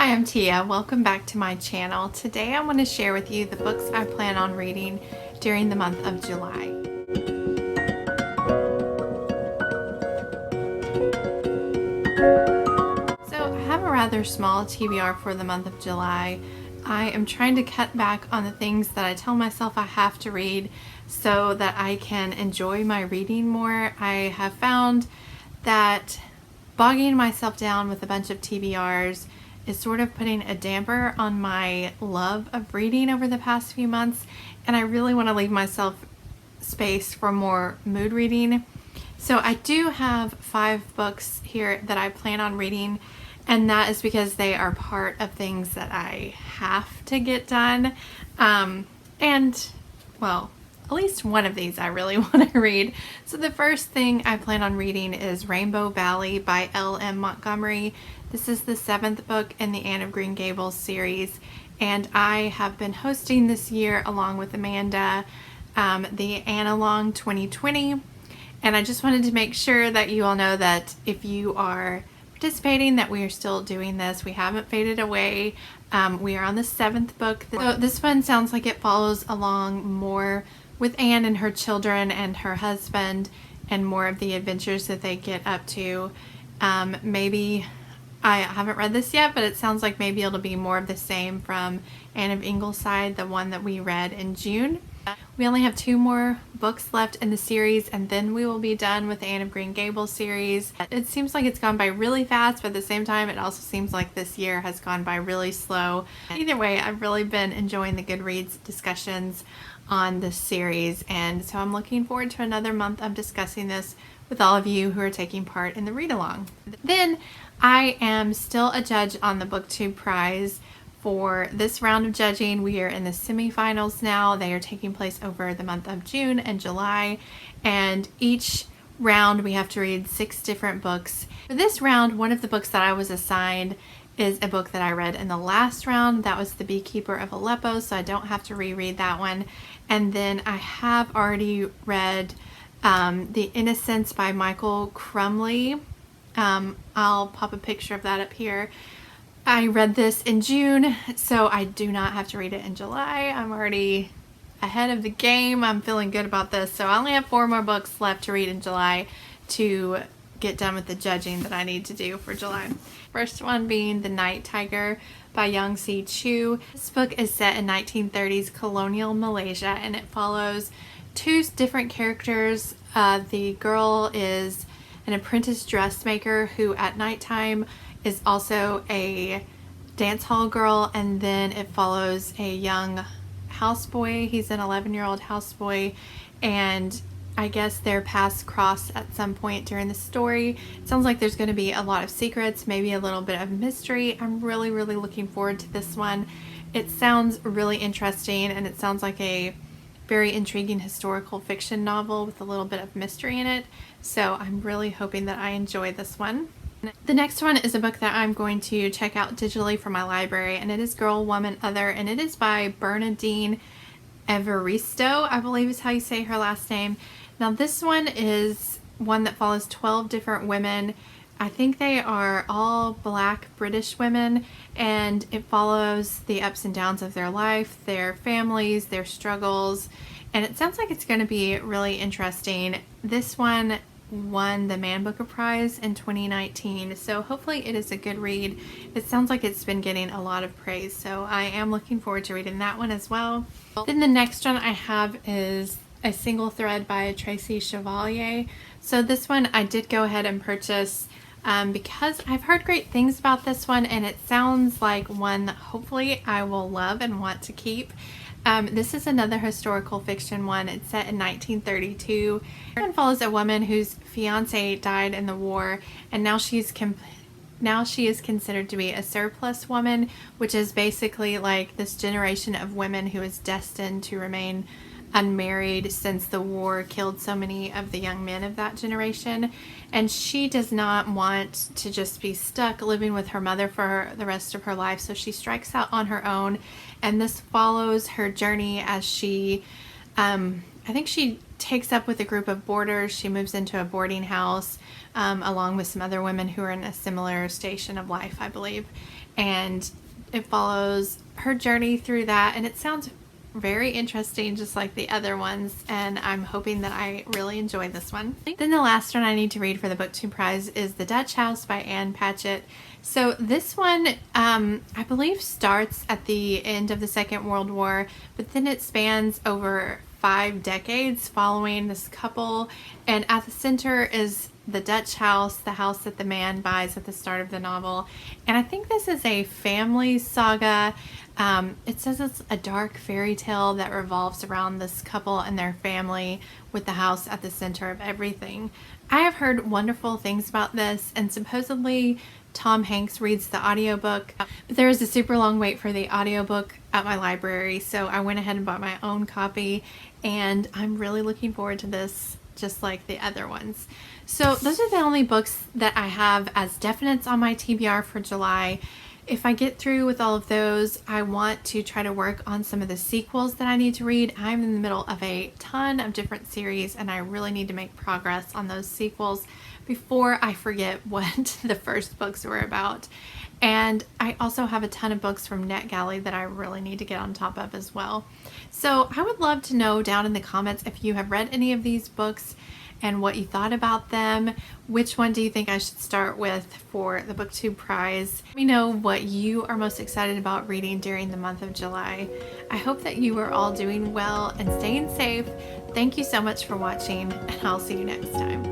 Hi, I'm Tia. Welcome back to my channel. Today I want to share with you the books I plan on reading during the month of July. So I have a rather small TBR for the month of July. I am trying to cut back on the things that I tell myself I have to read so that I can enjoy my reading more. I have found that bogging myself down with a bunch of TBRs is sort of putting a damper on my love of reading over the past few months, and I really want to leave myself space for more mood reading. So I do have 5 books here that I plan on reading, and that is because they are part of things that I have to get done. And well, at least one of these I really want to read. So the first thing I plan on reading is Rainbow Valley by L.M. Montgomery. This is the 7th book in the Anne of Green Gables series, and I have been hosting this year along with Amanda the Anne-along 2020, and I just wanted to make sure that you all know that if you are participating, that we are still doing this. We haven't faded away. We are on the 7th book. So this one sounds like it follows along more with Anne and her children and her husband and more of the adventures that they get up to. Maybe, I haven't read this yet, but it sounds like maybe it'll be more of the same from Anne of Ingleside, the one that we read in June. We only have 2 more books left in the series, and then we will be done with the Anne of Green Gables series. It seems like it's gone by really fast, but at the same time it also seems like this year has gone by really slow. Either way, I've really been enjoying the Goodreads discussions on this series, and so I'm looking forward to another month of discussing this with all of you who are taking part in the read-along. Then I am still a judge on the BookTube prize. For this round of judging, we are in the semifinals now. They are taking place over the month of June and July, and each round we have to read 6 different books. For this round, one of the books that I was assigned is a book that I read in the last round. That was The Beekeeper of Aleppo, so I don't have to reread that one. And then I have already read The Innocents by Michael Crumley. I'll pop a picture of that up here. I read this in June, so I do not have to read it in July. I'm already ahead of the game. I'm feeling good about this. So I only have 4 more books left to read in July to get done with the judging that I need to do for July. First one being The Night Tiger by Young Si Chu. This book is set in 1930s colonial Malaysia, and it follows 2 different characters. The girl is an apprentice dressmaker who at nighttime is also a dance hall girl, and then it follows a young houseboy. He's an 11-year-old houseboy, and I guess their paths cross at some point during the story. It sounds like there's going to be a lot of secrets, maybe a little bit of mystery. I'm really looking forward to this one. It sounds really interesting, and it sounds like a very intriguing historical fiction novel with a little bit of mystery in it. So I'm really hoping that I enjoy this one. The next one is a book that I'm going to check out digitally from my library, and it is Girl, Woman, Other, and it is by Bernardine Evaristo, I believe is how you say her last name. Now this one is one that follows 12 different women. I think they are all Black British women, and it follows the ups and downs of their life, their families, their struggles, and it sounds like it's going to be really interesting. This one won the Man Booker Prize in 2019, so hopefully it is a good read. It sounds like it's been getting a lot of praise, so I am looking forward to reading that one as well. Then the next one I have is A Single Thread by Tracy Chevalier. So this one I did go ahead and purchase because I've heard great things about this one, and it sounds like one that hopefully I will love and want to keep. This is another historical fiction one. It's set in 1932 and follows a woman whose fiance died in the war, and now she is considered to be a surplus woman, which is basically like this generation of women who is destined to remain unmarried since the war killed so many of the young men of that generation. And she does not want to just be stuck living with her mother for the rest of her life, so she strikes out on her own, and this follows her journey as she I think she takes up with a group of boarders. She moves into a boarding house along with some other women who are in a similar station of life, I believe. and it follows her journey through that, and it sounds very interesting just like the other ones, and I'm hoping that I really enjoy this one. Then the last one I need to read for the BookTube Prize is The Dutch House by Ann Patchett. So this one I believe starts at the end of the Second World War, but then it spans over 5 decades following this couple, and at the center is the Dutch house, the house that the man buys at the start of the novel. And I think this is a family saga. It says it's a dark fairy tale that revolves around this couple and their family, with the house at the center of everything. I have heard wonderful things about this, and supposedly Tom Hanks reads the audiobook, but there is a super long wait for the audiobook at my library, so I went ahead and bought my own copy, and I'm really looking forward to this, just like the other ones. So those are the only books that I have as definites on my TBR for July. If I get through with all of those, I want to try to work on some of the sequels that I need to read. I'm in the middle of a ton of different series, and I really need to make progress on those sequels before I forget what the first books were about. And I also have a ton of books from NetGalley that I really need to get on top of as well. So I would love to know down in the comments if you have read any of these books and what you thought about them. Which one do you think I should start with for the BookTube Prize? Let me know what you are most excited about reading during the month of July. I hope that you are all doing well and staying safe. Thank you so much for watching, and I'll see you next time.